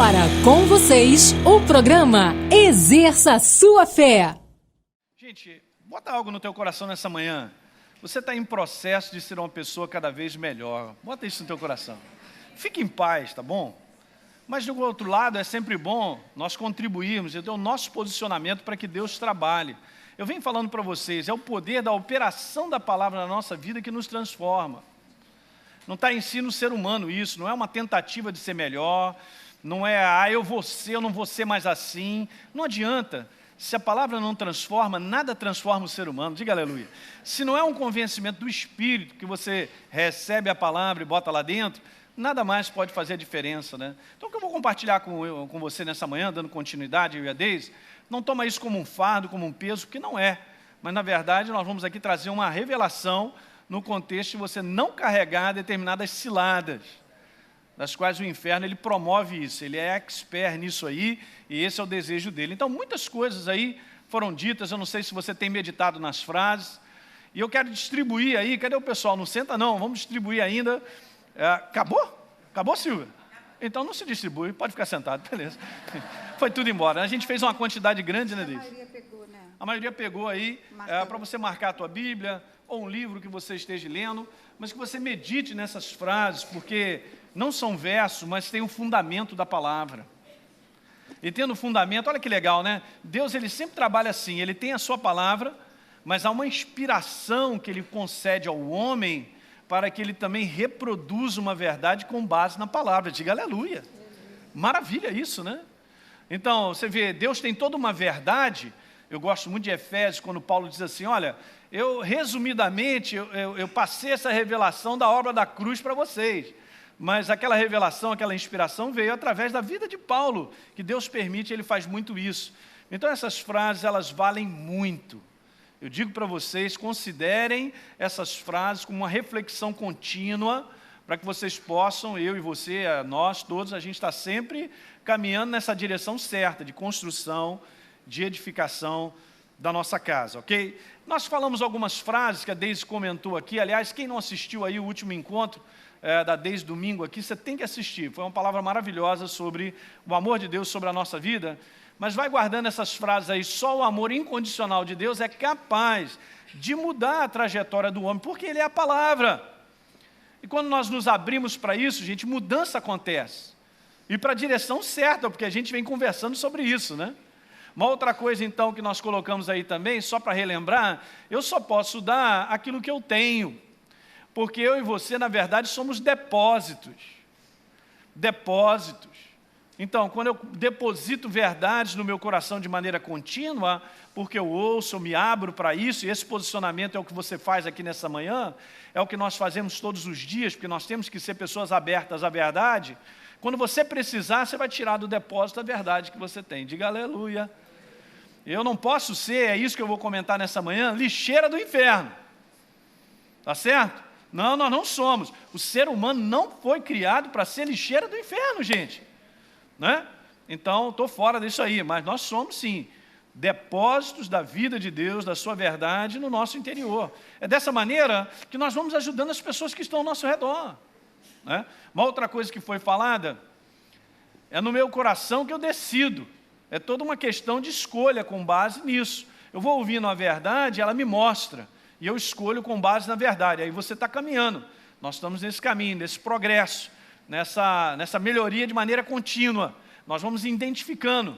agora, com vocês, o programa Exerça Sua Fé. Gente, bota algo no teu coração nessa manhã. Você está em processo de ser uma pessoa cada vez melhor. Bota isso no teu coração. Fique em paz, tá bom? Mas, do outro lado, é sempre bom nós contribuirmos e ter o nosso posicionamento para que Deus trabalhe. Eu venho falando para vocês, é o poder da operação da palavra na nossa vida que nos transforma. Não está em si no ser humano isso, não é uma tentativa de ser melhor, não é, eu vou ser, eu não vou ser mais assim. Não adianta. Se a palavra não transforma, nada transforma o ser humano. Diga aleluia. Se não é um convencimento do Espírito, que você recebe a palavra e bota lá dentro, nada mais pode fazer a diferença, né? Então, o que eu vou compartilhar com você nessa manhã, dando continuidade, eu e a Deise, não toma isso como um fardo, como um peso, porque não é. Mas, na verdade, nós vamos aqui trazer uma revelação no contexto de você não carregar determinadas ciladas, das quais o inferno ele promove isso, ele é expert nisso aí, e esse é o desejo dele. Então, muitas coisas aí foram ditas, eu não sei se você tem meditado nas frases, e eu quero distribuir aí, cadê o pessoal? Não senta não, vamos distribuir ainda. Acabou? Acabou, Silvia? Então não se distribui, pode ficar sentado, beleza. Foi tudo embora. A gente fez uma quantidade grande, né, Deise? A maioria pegou, né? A maioria pegou aí, para você marcar a tua Bíblia, ou um livro que você esteja lendo, mas que você medite nessas frases, porque não são versos, mas tem um fundamento da palavra. E tendo fundamento, olha que legal, né? Deus, ele sempre trabalha assim, ele tem a sua palavra, mas há uma inspiração que ele concede ao homem para que ele também reproduza uma verdade com base na palavra. Diga aleluia. Maravilha isso, né? Então, você vê, Deus tem toda uma verdade. Eu gosto muito de Efésios, quando Paulo diz assim, olha, eu resumidamente, eu passei essa revelação da obra da cruz para vocês. Mas aquela revelação, aquela inspiração veio através da vida de Paulo, que Deus permite, ele faz muito isso. Então essas frases, elas valem muito. Eu digo para vocês, considerem essas frases como uma reflexão contínua, para que vocês possam, eu e você, nós todos, a gente está sempre caminhando nessa direção certa, de construção, de edificação da nossa casa, ok? Nós falamos algumas frases que a Deise comentou aqui, aliás, quem não assistiu aí o último encontro da Deise domingo aqui, você tem que assistir, foi uma palavra maravilhosa sobre o amor de Deus sobre a nossa vida, mas vai guardando essas frases aí, só o amor incondicional de Deus é capaz de mudar a trajetória do homem, porque ele é a palavra. E quando nós nos abrimos para isso, gente, mudança acontece. E para a direção certa, porque a gente vem conversando sobre isso, né? Uma outra coisa, então, que nós colocamos aí também, só para relembrar, eu só posso dar aquilo que eu tenho. Porque eu e você, na verdade, somos depósitos. Depósitos. Então, quando eu deposito verdades no meu coração de maneira contínua, porque eu ouço, eu me abro para isso, e esse posicionamento é o que você faz aqui nessa manhã, é o que nós fazemos todos os dias, porque nós temos que ser pessoas abertas à verdade. Quando você precisar, você vai tirar do depósito a verdade que você tem. Diga aleluia. Eu não posso ser, é isso que eu vou comentar nessa manhã, lixeira do inferno. Tá certo? Não, nós não somos. O ser humano não foi criado para ser lixeira do inferno, gente. Né? Então, estou fora disso aí, mas nós somos sim, depósitos da vida de Deus, da sua verdade no nosso interior. É dessa maneira que nós vamos ajudando as pessoas que estão ao nosso redor. Né? Uma outra coisa que foi falada, é no meu coração que eu decido. É toda uma questão de escolha com base nisso. Eu vou ouvindo a verdade, ela me mostra, e eu escolho com base na verdade. Aí você está caminhando, nós estamos nesse caminho, nesse progresso, nessa melhoria de maneira contínua. Nós vamos identificando.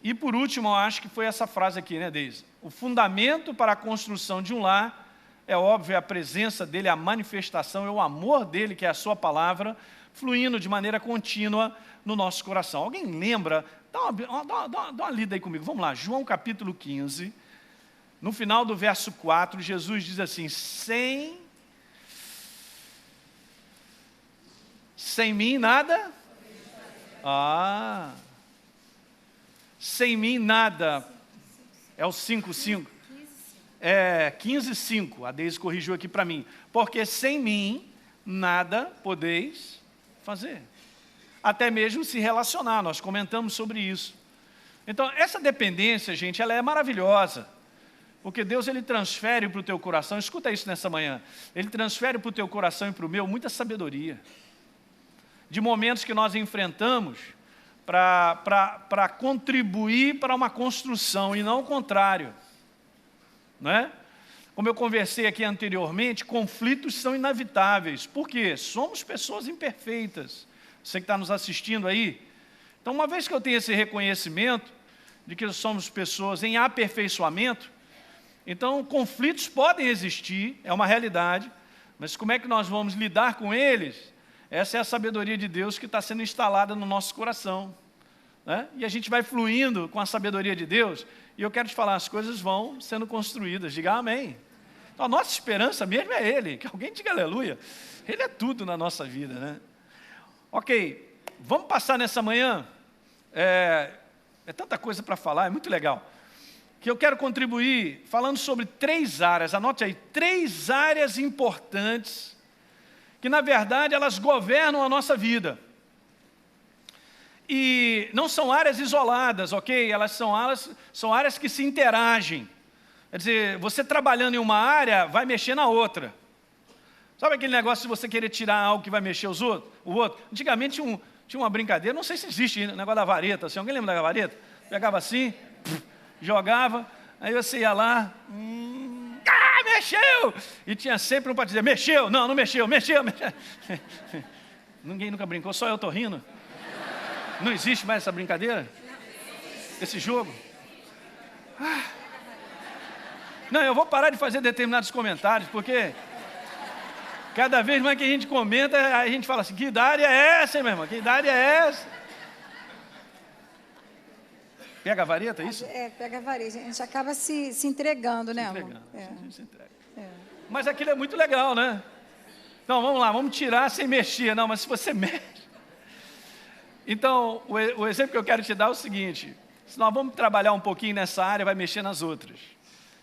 E por último, eu acho que foi essa frase aqui, né, Deise? O fundamento para a construção de um lar, é óbvio, é a presença dele, a manifestação, é o amor dele, que é a sua palavra, fluindo de maneira contínua no nosso coração. Alguém lembra? Dá uma lida aí comigo, vamos lá, João capítulo 15, no final do verso 4, Jesus diz assim, sem mim nada? Sem mim nada. É o 5:5. É 15:5. A Deise corrigiu aqui para mim. Porque sem mim nada podeis fazer. Até mesmo se relacionar. Nós comentamos sobre isso. Então, essa dependência, gente, ela é maravilhosa. Porque Deus, ele transfere para o teu coração, escuta isso nessa manhã, ele transfere para o teu coração e para o meu muita sabedoria. de momentos que nós enfrentamos para contribuir para uma construção e não o contrário, não é? Como eu conversei aqui anteriormente, conflitos são inevitáveis. Por quê? Somos pessoas imperfeitas. Você que está nos assistindo aí. Então, uma vez que eu tenho esse reconhecimento de que somos pessoas em aperfeiçoamento, então conflitos podem existir, é uma realidade, mas como é que nós vamos lidar com eles? Essa é a sabedoria de Deus que está sendo instalada no nosso coração, né? E a gente vai fluindo com a sabedoria de Deus, e eu quero te falar, as coisas vão sendo construídas, diga amém. Então, a nossa esperança mesmo é Ele, que alguém diga aleluia. Ele é tudo na nossa vida, né? Ok, vamos passar nessa manhã, é tanta coisa para falar, é muito legal, que eu quero contribuir falando sobre 3 áreas, anote aí, 3 áreas importantes, que na verdade elas governam a nossa vida. E não são áreas isoladas, ok? Elas são áreas que se interagem. Quer dizer, você trabalhando em uma área, vai mexer na outra. Sabe aquele negócio de você querer tirar algo que vai mexer o outro? Antigamente tinha uma brincadeira, não sei se existe ainda, o negócio da vareta. Assim, alguém lembra da vareta? Pegava assim, jogava, aí você ia lá, mexeu! E tinha sempre um para dizer, mexeu? Não, não mexeu, mexeu. Ninguém nunca brincou, só eu estou rindo. Não existe mais essa brincadeira? Esse jogo? Não, eu vou parar de fazer determinados comentários, porque cada vez mais que a gente comenta, a gente fala assim, que idade é essa, hein, meu irmão? Que idade é essa? Pega a vareta, é isso? Pega a vareta. A gente acaba se entregando, né, amor? A gente se entrega. Mas aquilo é muito legal, né? Então, vamos lá, vamos tirar sem mexer. Não, mas se você mexe... Então, o exemplo que eu quero te dar é o seguinte, se nós vamos trabalhar um pouquinho nessa área, vai mexer nas outras.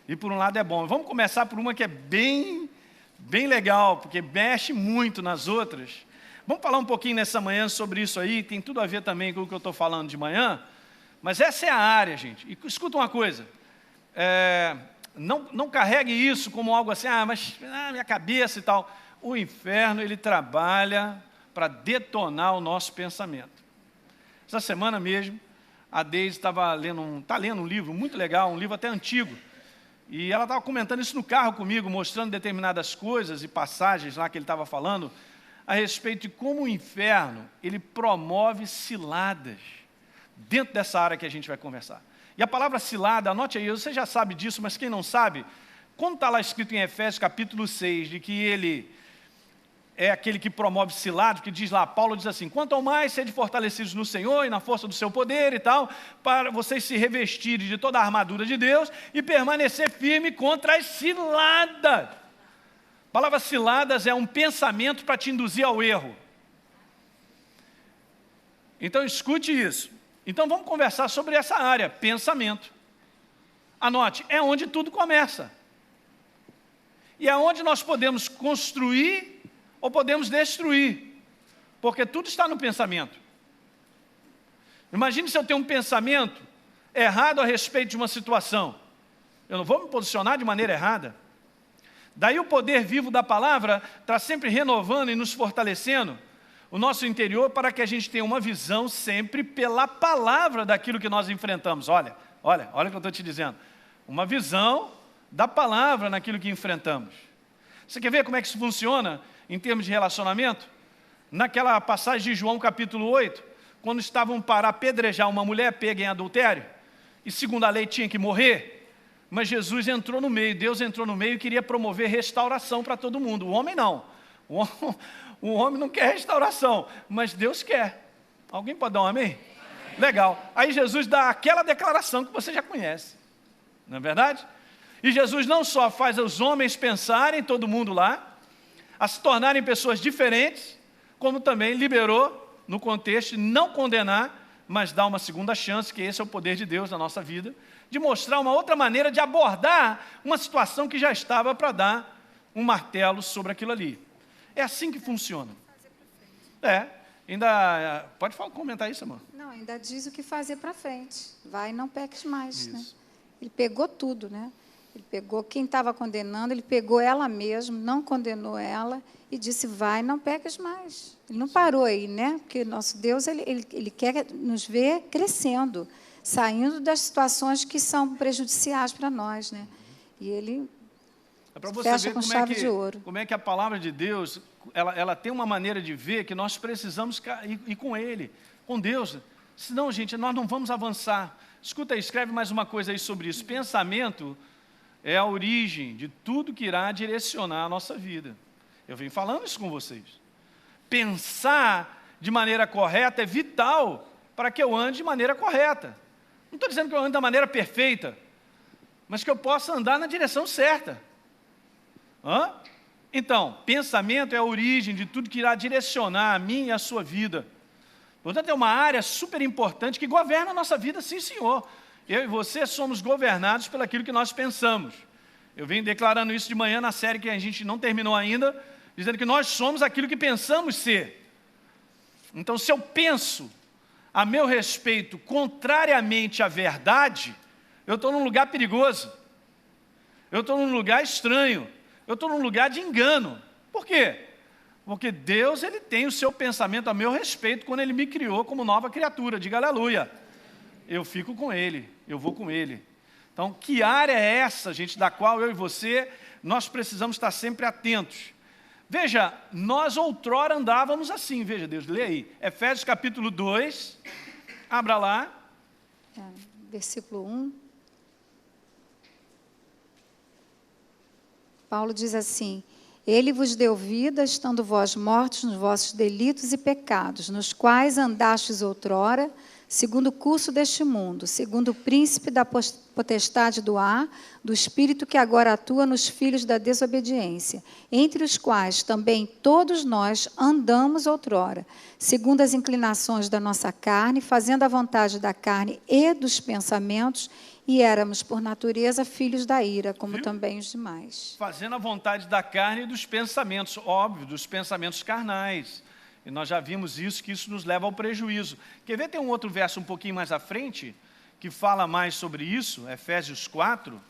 E por um lado é bom. Vamos começar por uma que é bem legal, porque mexe muito nas outras. Vamos falar um pouquinho nessa manhã sobre isso aí, tem tudo a ver também com o que eu estou falando de manhã, mas essa é a área, gente. E escuta uma coisa, não carregue isso como algo assim, mas minha cabeça e tal. O inferno, ele trabalha para detonar o nosso pensamento. Essa semana mesmo, a Deise está lendo um livro muito legal, um livro até antigo, e ela estava comentando isso no carro comigo, mostrando determinadas coisas e passagens lá que ele estava falando, a respeito de como o inferno, ele promove ciladas dentro dessa área que a gente vai conversar. E a palavra cilada, anote aí, você já sabe disso, mas quem não sabe, quando está lá escrito em Efésios capítulo 6, de que ele é aquele que promove ciladas, que diz lá, Paulo diz assim, quanto ao mais sede fortalecidos no Senhor e na força do seu poder e tal, para vocês se revestirem de toda a armadura de Deus e permanecer firme contra as ciladas. A palavra ciladas é um pensamento para te induzir ao erro. Então escute isso. Então vamos conversar sobre essa área, pensamento. Anote, é onde tudo começa. E é onde nós podemos construir ou podemos destruir, porque tudo está no pensamento. Imagine se eu tenho um pensamento errado a respeito de uma situação. Eu não vou me posicionar de maneira errada. Daí o poder vivo da palavra está sempre renovando e nos fortalecendo o nosso interior para que a gente tenha uma visão sempre pela palavra daquilo que nós enfrentamos. Olha o que eu estou te dizendo. Uma visão da palavra naquilo que enfrentamos. Você quer ver como é que isso funciona em termos de relacionamento? Naquela passagem de João capítulo 8, quando estavam para apedrejar uma mulher pega em adultério, e segundo a lei tinha que morrer, mas Jesus entrou no meio, Deus entrou no meio e queria promover restauração para todo mundo. O homem não. O homem não quer restauração, mas Deus quer. Alguém pode dar um amém? Legal. Aí Jesus dá aquela declaração que você já conhece. Não é verdade? E Jesus não só faz os homens pensarem, todo mundo lá, a se tornarem pessoas diferentes, como também liberou, no contexto, de não condenar, mas dar uma segunda chance, que esse é o poder de Deus na nossa vida, de mostrar uma outra maneira de abordar uma situação que já estava para dar um martelo sobre aquilo ali. É assim que funciona. Pode comentar isso, amor? Não, ainda diz o que fazer para frente. Vai e não peques mais, né? Ele pegou tudo, né? Ele pegou quem estava condenando, ele pegou ela mesma, não condenou ela e disse, vai, não peques mais. Ele não parou aí, né? Porque nosso Deus, ele quer nos ver crescendo, saindo das situações que são prejudiciais para nós, né? E ele para você fecha ver com chave de ouro. como é que a palavra de Deus, ela tem uma maneira de ver que nós precisamos ir com Ele, com Deus. Senão, gente, nós não vamos avançar. Escuta aí, escreve mais uma coisa aí sobre isso. Pensamento é a origem de tudo que irá direcionar a nossa vida. Eu venho falando isso com vocês. Pensar de maneira correta é vital para que eu ande de maneira correta. Não estou dizendo que eu ande da maneira perfeita, mas que eu possa andar na direção certa. Então, pensamento é a origem de tudo que irá direcionar a mim e a sua vida. Portanto, é uma área super importante que governa a nossa vida, sim, senhor. Eu e você somos governados pelo aquilo que nós pensamos. Eu venho declarando isso de manhã na série que a gente não terminou ainda, dizendo que nós somos aquilo que pensamos ser. Então, se eu penso a meu respeito contrariamente à verdade, eu estou num lugar perigoso. Eu estou num lugar estranho. Eu estou num lugar de engano. Por quê? Porque Deus, Ele tem o seu pensamento a meu respeito quando Ele me criou como nova criatura. Diga aleluia. Eu fico com Ele, eu vou com Ele. Então, que área é essa, gente, da qual eu e você, nós precisamos estar sempre atentos? Veja, nós outrora andávamos assim, veja Deus, lê aí. Efésios capítulo 2, abra lá. Versículo 1. Paulo diz assim, Ele vos deu vida, estando vós mortos nos vossos delitos e pecados, nos quais andastes outrora, segundo o curso deste mundo, segundo o príncipe da potestade do ar, do espírito que agora atua nos filhos da desobediência, entre os quais também todos nós andamos outrora, segundo as inclinações da nossa carne, fazendo a vontade da carne e dos pensamentos, e éramos, por natureza, filhos da ira, como também os demais. Fazendo a vontade da carne e dos pensamentos, óbvio, dos pensamentos carnais. E nós já vimos isso, que isso nos leva ao prejuízo. Quer ver, tem um outro verso um pouquinho mais à frente, que fala mais sobre isso, Efésios 4.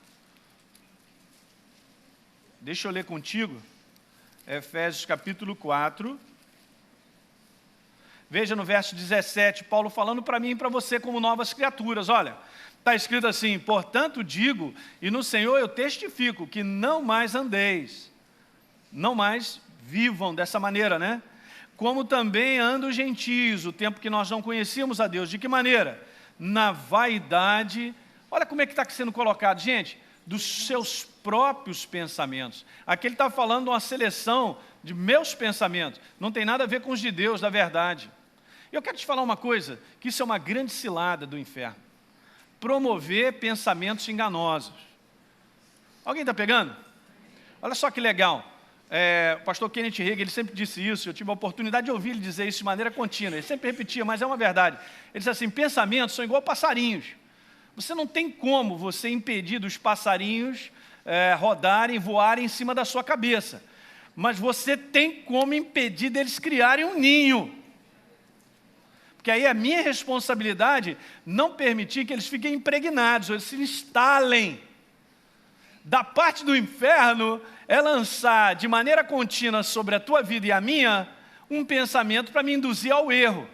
Deixa eu ler contigo. Efésios capítulo 4. Veja no verso 17, Paulo falando para mim e para você como novas criaturas. Olha, está escrito assim, portanto digo, e no Senhor eu testifico, que não mais andeis, não mais vivam dessa maneira, né? Como também andam os gentios, o tempo que nós não conhecíamos a Deus. De que maneira? Na vaidade, olha como é que está sendo colocado, gente, dos seus próprios pensamentos. Aqui ele está falando de uma seleção de meus pensamentos, não tem nada a ver com os de Deus, da verdade. Eu quero te falar uma coisa, que isso é uma grande cilada do inferno. Promover pensamentos enganosos. Alguém está pegando? Olha só que legal. O pastor Kenneth Hagin, ele sempre disse isso, eu tive a oportunidade de ouvir ele dizer isso de maneira contínua, ele sempre repetia, mas é uma verdade. Ele disse assim, pensamentos são igual passarinhos. Você não tem como você impedir dos passarinhos rodarem, voarem em cima da sua cabeça. Mas você tem como impedir deles criarem um ninho. Porque aí é minha responsabilidade não permitir que eles fiquem impregnados, ou eles se instalem. Da parte do inferno é lançar de maneira contínua sobre a tua vida e a minha um pensamento para me induzir ao erro.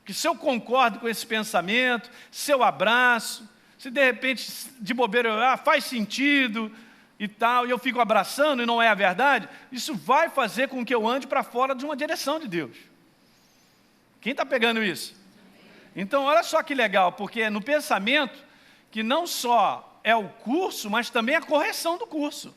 Que se eu concordo com esse pensamento, se eu abraço, se de repente de bobeira faz sentido e tal, e eu fico abraçando e não é a verdade, isso vai fazer com que eu ande para fora de uma direção de Deus. Quem está pegando isso? Então, olha só que legal, porque é no pensamento que não só é o curso, mas também a correção do curso.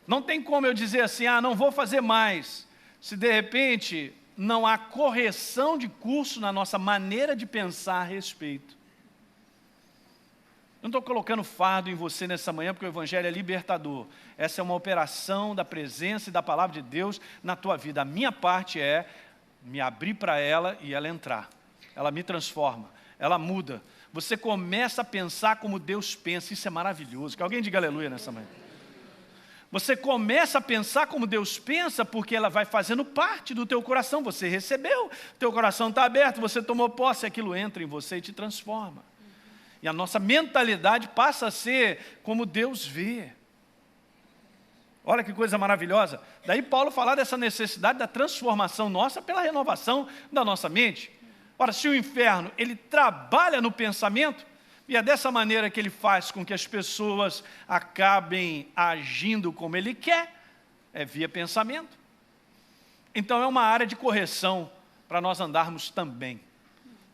Não tem como eu dizer assim, não vou fazer mais, se de repente não há correção de curso na nossa maneira de pensar a respeito. Eu não estou colocando fardo em você nessa manhã, porque o Evangelho é libertador. Essa é uma operação da presença e da palavra de Deus na tua vida. A minha parte é me abrir para ela e ela entrar. Ela me transforma, ela muda. Você começa a pensar como Deus pensa, isso é maravilhoso. Que alguém diga aleluia nessa manhã. Você começa a pensar como Deus pensa, porque ela vai fazendo parte do teu coração. Você recebeu, teu coração está aberto, você tomou posse, aquilo entra em você e te transforma. E a nossa mentalidade passa a ser como Deus vê. Olha que coisa maravilhosa. Daí Paulo fala dessa necessidade da transformação nossa pela renovação da nossa mente. Ora, se o inferno, ele trabalha no pensamento, e é dessa maneira que ele faz com que as pessoas acabem agindo como ele quer, é via pensamento. Então é uma área de correção para nós andarmos também.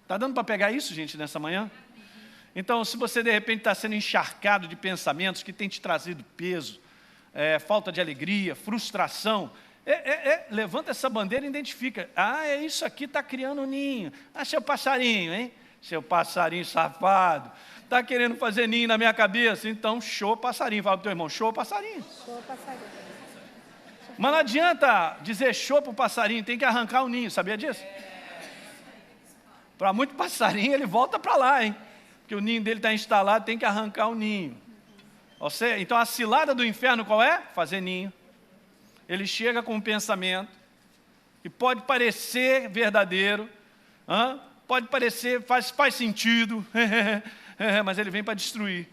Está dando para pegar isso, gente, nessa manhã? Então, se você de repente está sendo encharcado de pensamentos que têm te trazido peso, falta de alegria, frustração, levanta essa bandeira e identifica. É isso aqui está criando um ninho. Seu passarinho, hein? Seu passarinho safado. Está querendo fazer ninho na minha cabeça? Então, show passarinho. Fala para o teu irmão, show passarinho. Show passarinho. Mas não adianta dizer show para o passarinho, tem que arrancar o ninho, sabia disso? Para muito passarinho, ele volta para lá, hein? Porque o ninho dele está instalado, tem que arrancar o ninho. Então a cilada do inferno qual é? Fazer ninho. Ele chega com um pensamento que pode parecer verdadeiro, pode parecer, faz sentido, mas ele vem para destruir.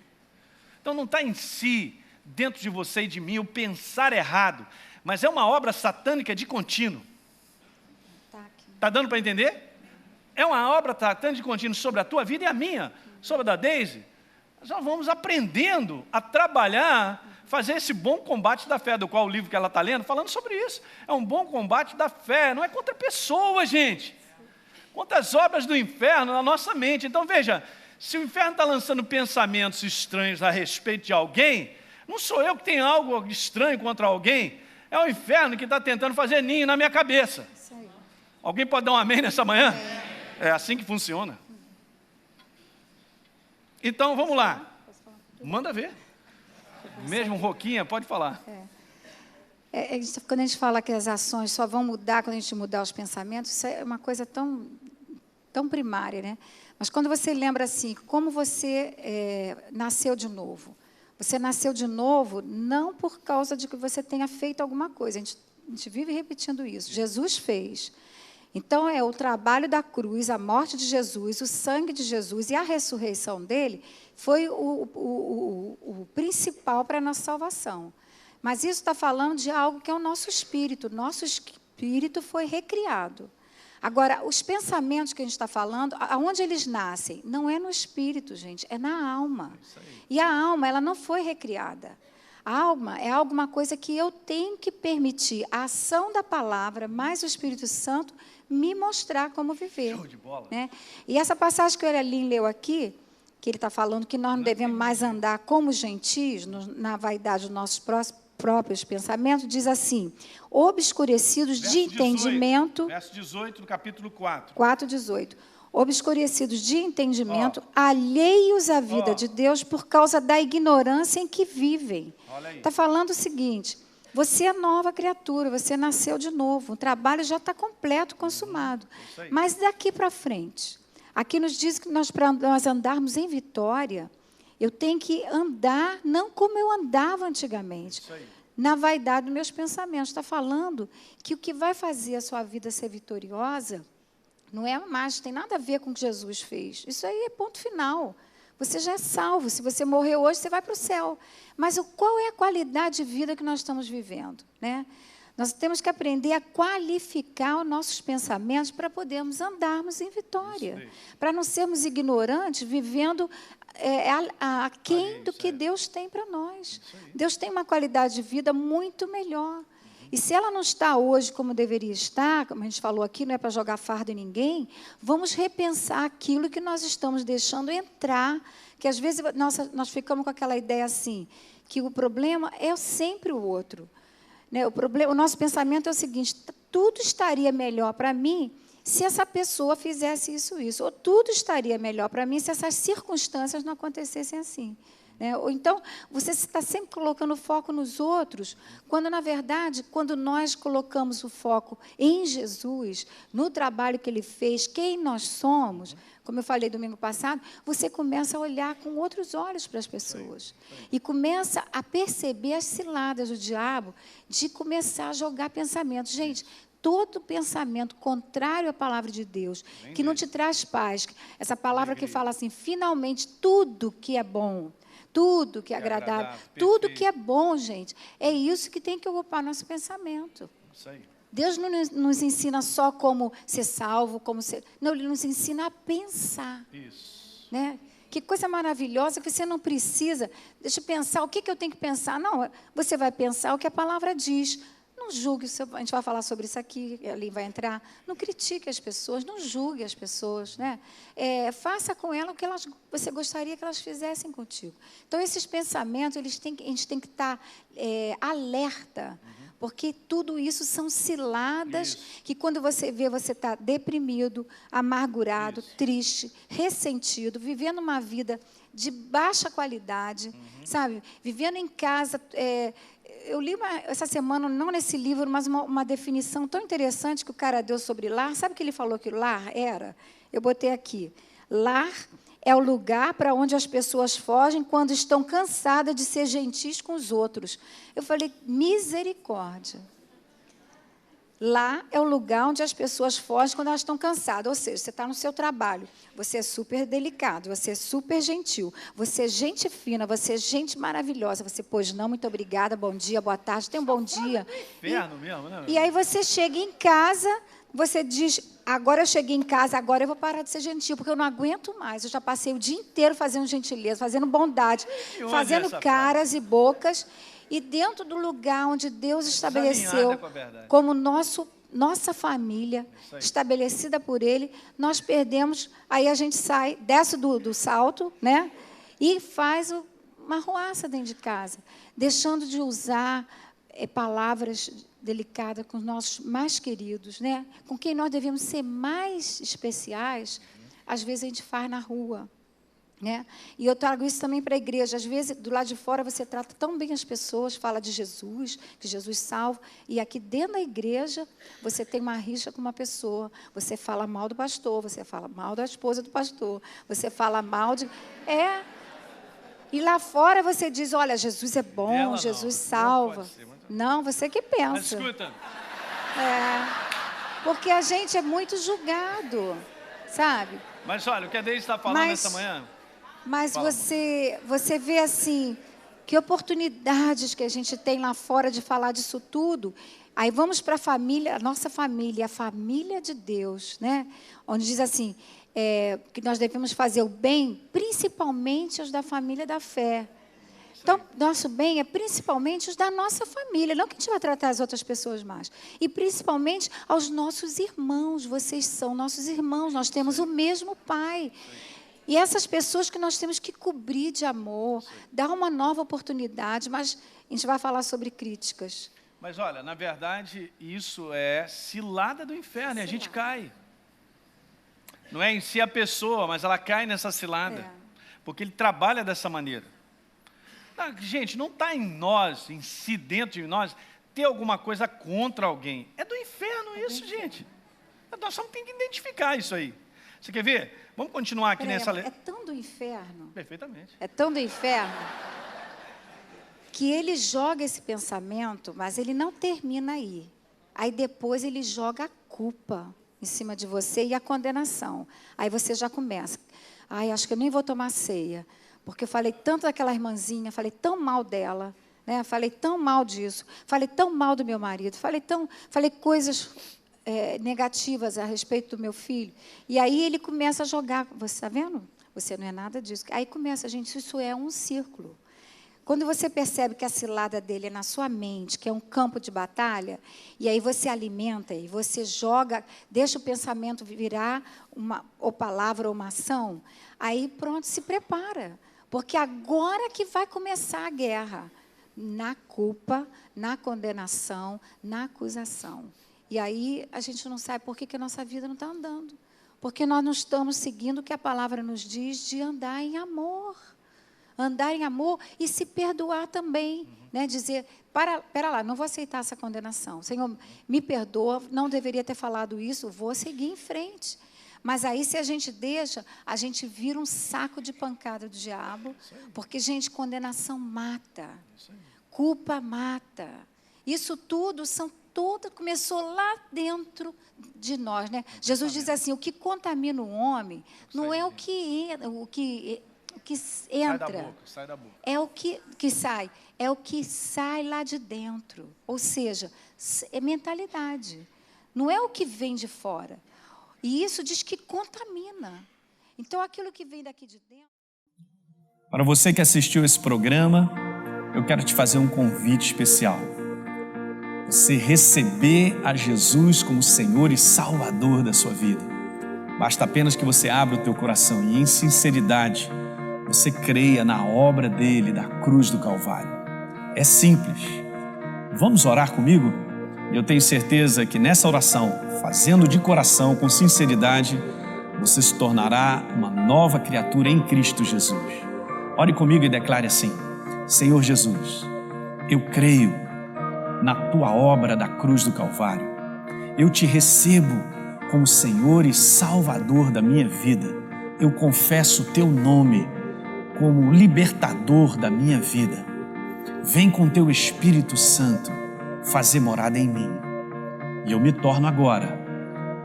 Então não está em si, dentro de você e de mim, o pensar errado, mas é uma obra satânica de contínuo. Está dando para entender? É uma obra satânica de contínuo sobre a tua vida e a minha, sobre a da Deise. Nós vamos aprendendo a trabalhar, fazer esse bom combate da fé, do qual o livro que ela está lendo, falando sobre isso. É um bom combate da fé, não é contra pessoas, gente. Contra as obras do inferno na nossa mente. Então veja, se o inferno está lançando pensamentos estranhos a respeito de alguém, não sou eu que tenho algo estranho contra alguém, é o inferno que está tentando fazer ninho na minha cabeça. Alguém pode dar um amém nessa manhã? É assim que funciona. Então, vamos lá. Manda ver. Mesmo Roquinha, pode falar. Quando a gente fala que as ações só vão mudar quando a gente mudar os pensamentos, isso é uma coisa tão primária, né? Mas quando você lembra assim, como você nasceu de novo. Você nasceu de novo não por causa de que você tenha feito alguma coisa. A gente vive repetindo isso. Jesus fez. Então, o trabalho da cruz, a morte de Jesus, o sangue de Jesus e a ressurreição dele foi o principal para a nossa salvação. Mas isso está falando de algo que é o nosso espírito. Nosso espírito foi recriado. Agora, os pensamentos que a gente está falando, aonde eles nascem? Não é no espírito, gente, é na alma. E a alma, ela não foi recriada. A alma é alguma coisa que eu tenho que permitir a ação da palavra, mais o Espírito Santo, me mostrar como viver. Show de bola. Né? E essa passagem que o Elelin leu aqui, que ele está falando que nós não devemos mais andar como gentios, na vaidade dos nossos próprios pensamentos, diz assim, obscurecidos de entendimento... Verso 18 do capítulo 4. 4:18. Obscurecidos de entendimento, alheios à vida de Deus por causa da ignorância em que vivem. Está falando o seguinte, você é nova criatura, você nasceu de novo, o trabalho já está completo, consumado. Mas daqui para frente, aqui nos diz que para nós andarmos em vitória, eu tenho que andar não como eu andava antigamente, na vaidade dos meus pensamentos. Está falando que o que vai fazer a sua vida ser vitoriosa não é mais, tem nada a ver com o que Jesus fez. Isso aí é ponto final. Você já é salvo. Se você morrer hoje, você vai para o céu. Mas qual é a qualidade de vida que nós estamos vivendo? Né? Nós temos que aprender a qualificar os nossos pensamentos para podermos andarmos em vitória. Para não sermos ignorantes, vivendo aquém do que Deus tem para nós. Deus tem uma qualidade de vida muito melhor. E se ela não está hoje como deveria estar, como a gente falou aqui, não é para jogar fardo em ninguém, vamos repensar aquilo que nós estamos deixando entrar, que às vezes nós ficamos com aquela ideia assim, que o problema é sempre o outro. Né? O nosso pensamento é o seguinte, tudo estaria melhor para mim se essa pessoa fizesse isso, ou tudo estaria melhor para mim se essas circunstâncias não acontecessem assim. Ou então, você está sempre colocando o foco nos outros, quando, na verdade, quando nós colocamos o foco em Jesus, no trabalho que Ele fez, quem nós somos, como eu falei domingo passado, você começa a olhar com outros olhos para as pessoas. E começa a perceber as ciladas do diabo de começar a jogar pensamentos. Gente, todo pensamento contrário à palavra de Deus, que não te traz paz. Essa palavra que fala assim, finalmente, tudo que é bom, tudo que é agradável, tudo que é bom, gente, é isso que tem que ocupar nosso pensamento. Isso aí. Deus não nos ensina só como ser salvo, como ser... Não, Ele nos ensina a pensar. Isso. Né? Que coisa maravilhosa que você não precisa, deixa eu pensar, o que eu tenho que pensar? Não, você vai pensar o que a palavra diz. Não julgue, a gente vai falar sobre isso aqui, ali vai entrar. Não critique as pessoas, não julgue as pessoas. Né? Faça com elas o que você gostaria que elas fizessem contigo. Então, esses pensamentos, a gente tem que estar alerta, porque tudo isso são ciladas que quando você vê, você está deprimido, amargurado, triste, ressentido, vivendo uma vida de baixa qualidade, sabe? Vivendo em casa. Eu li essa semana, não nesse livro, mas uma definição tão interessante que o cara deu sobre lar. Sabe o que ele falou que lar era? Eu botei aqui. Lar é o lugar para onde as pessoas fogem quando estão cansadas de ser gentis com os outros. Eu falei, misericórdia. Lá é o lugar onde as pessoas fogem quando elas estão cansadas. Ou seja, você está no seu trabalho, você é super delicado, você é super gentil, você é gente fina, você é gente maravilhosa. Você, pois não, muito obrigada, bom dia, boa tarde, tem um bom dia. Inferno mesmo, né? E aí você chega em casa, você diz, agora eu cheguei em casa, agora eu vou parar de ser gentil, porque eu não aguento mais. Eu já passei o dia inteiro fazendo gentileza, fazendo bondade, fazendo caras e bocas. E dentro do lugar onde Deus estabeleceu como nossa família, estabelecida por Ele, nós perdemos, aí a gente sai, desce do salto, né? E faz uma arruaça dentro de casa, deixando de usar palavras delicadas com os nossos mais queridos, né? Com quem nós devemos ser mais especiais, às vezes a gente faz na rua. Né? E eu trago isso também para a igreja. Às vezes, do lado de fora, você trata tão bem as pessoas, fala de Jesus, que Jesus salva, e aqui dentro da igreja, você tem uma rixa com uma pessoa, você fala mal do pastor, você fala mal da esposa do pastor, você fala mal de... E lá fora você diz, olha, Jesus é bom, Jesus salva. Não, você que pensa. Mas escuta. Porque a gente é muito julgado, sabe? Mas olha, o que a Deise está falando essa manhã... Mas você vê assim, que oportunidades que a gente tem lá fora de falar disso tudo. Aí vamos para a família, a nossa família, a família de Deus, né? Onde diz assim, que nós devemos fazer o bem, principalmente os da família da fé. Então, nosso bem é principalmente os da nossa família, não que a gente vai tratar as outras pessoas mais. E principalmente aos nossos irmãos, vocês são nossos irmãos, nós temos o mesmo Pai. E essas pessoas que nós temos que cobrir de amor, dar uma nova oportunidade, mas a gente vai falar sobre críticas. Mas olha, na verdade, isso é cilada do inferno, e a gente cai. Não é em si a pessoa, mas ela cai nessa cilada, porque ele trabalha dessa maneira. Não, gente, não está em nós, em si, dentro de nós, ter alguma coisa contra alguém. É do inferno isso, gente. Nós só temos que identificar isso aí. Você quer ver? Vamos continuar aqui nessa... É tão do inferno. Perfeitamente. É tão do inferno que ele joga esse pensamento, mas ele não termina aí. Aí depois ele joga a culpa em cima de você e a condenação. Aí você já começa. Ai, acho que eu nem vou tomar ceia, porque eu falei tanto daquela irmãzinha, falei tão mal dela, né? Falei tão mal disso, falei tão mal do meu marido, falei coisas... negativas a respeito do meu filho. E aí ele começa a jogar. Você está vendo? Você não é nada disso. Aí começa, gente, isso é um círculo. Quando você percebe que a cilada dele é na sua mente, que é um campo de batalha, e aí você alimenta, e você joga, deixa o pensamento virar ou palavra ou uma ação, aí pronto, se prepara. Porque agora que vai começar a guerra. Na culpa, na condenação, na acusação. E aí a gente não sabe por que a nossa vida não está andando. Porque nós não estamos seguindo o que a palavra nos diz de andar em amor. Andar em amor e se perdoar também. Né? Dizer, pera lá, não vou aceitar essa condenação. Senhor, me perdoa, não deveria ter falado isso, vou seguir em frente. Mas aí, se a gente deixa, a gente vira um saco de pancada do diabo. Porque, gente, condenação mata. Culpa mata. Isso tudo são toda começou lá dentro de nós, né? Jesus diz assim: o que contamina o homem não é o que entra, sai da boca. é o que sai, é o que sai lá de dentro. Ou seja, é mentalidade, não é o que vem de fora. E isso diz que contamina. Então, aquilo que vem daqui de dentro... Para você que assistiu esse programa, eu quero te fazer um convite especial. Você receber a Jesus como Senhor e Salvador da sua vida. Basta apenas que você abra o teu coração e, em sinceridade, você creia na obra dele, da cruz do Calvário. É simples. Vamos orar comigo? Eu tenho certeza que nessa oração, fazendo de coração, com sinceridade, você se tornará uma nova criatura em Cristo Jesus. Ore comigo e declare assim: Senhor Jesus, eu creio na tua obra da cruz do Calvário. Eu te recebo como Senhor e Salvador da minha vida. Eu confesso o teu nome como libertador da minha vida. Vem com teu Espírito Santo fazer morada em mim. E eu me torno agora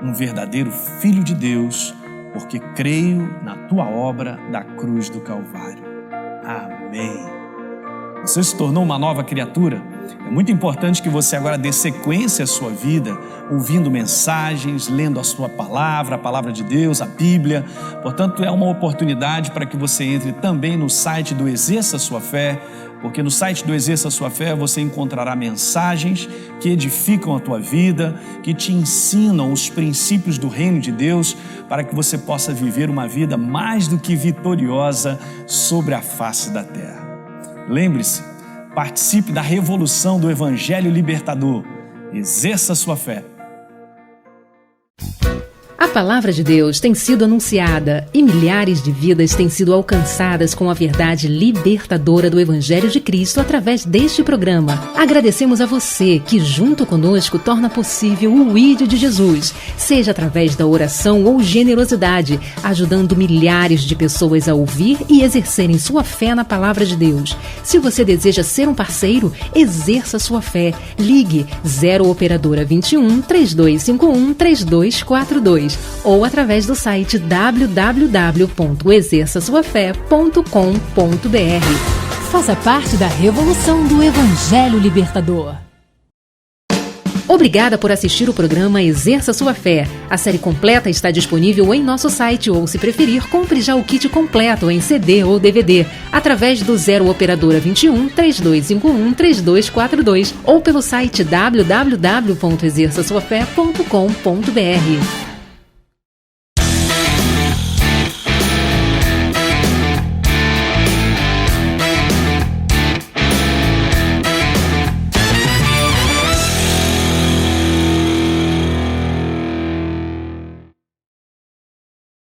um verdadeiro filho de Deus, porque creio na tua obra da cruz do Calvário. Amém. Você se tornou uma nova criatura? É muito importante que você agora dê sequência à sua vida, ouvindo mensagens, lendo a sua palavra, a palavra de Deus, a Bíblia. Portanto, é uma oportunidade para que você entre também no site do Exerça Sua Fé, porque no site do Exerça Sua Fé você encontrará mensagens que edificam a tua vida, que te ensinam os princípios do reino de Deus, para que você possa viver uma vida mais do que vitoriosa sobre a face da terra. Lembre-se, participe da revolução do Evangelho Libertador. Exerça sua fé. A palavra de Deus tem sido anunciada e milhares de vidas têm sido alcançadas com a verdade libertadora do Evangelho de Cristo através deste programa. Agradecemos a você que, junto conosco, torna possível o ID de Jesus, seja através da oração ou generosidade, ajudando milhares de pessoas a ouvir e exercerem sua fé na palavra de Deus. Se você deseja ser um parceiro, exerça sua fé. Ligue 0 Operadora 21 3251 3242 ou através do site www.exerçasuafé.com.br. Faça parte da revolução do Evangelho Libertador. Obrigada por assistir o programa Exerça Sua Fé. A série completa está disponível em nosso site ou, se preferir, compre já o kit completo em CD ou DVD através do 0 Operadora 21 3251 3242 ou pelo site www.exerçasuafé.com.br.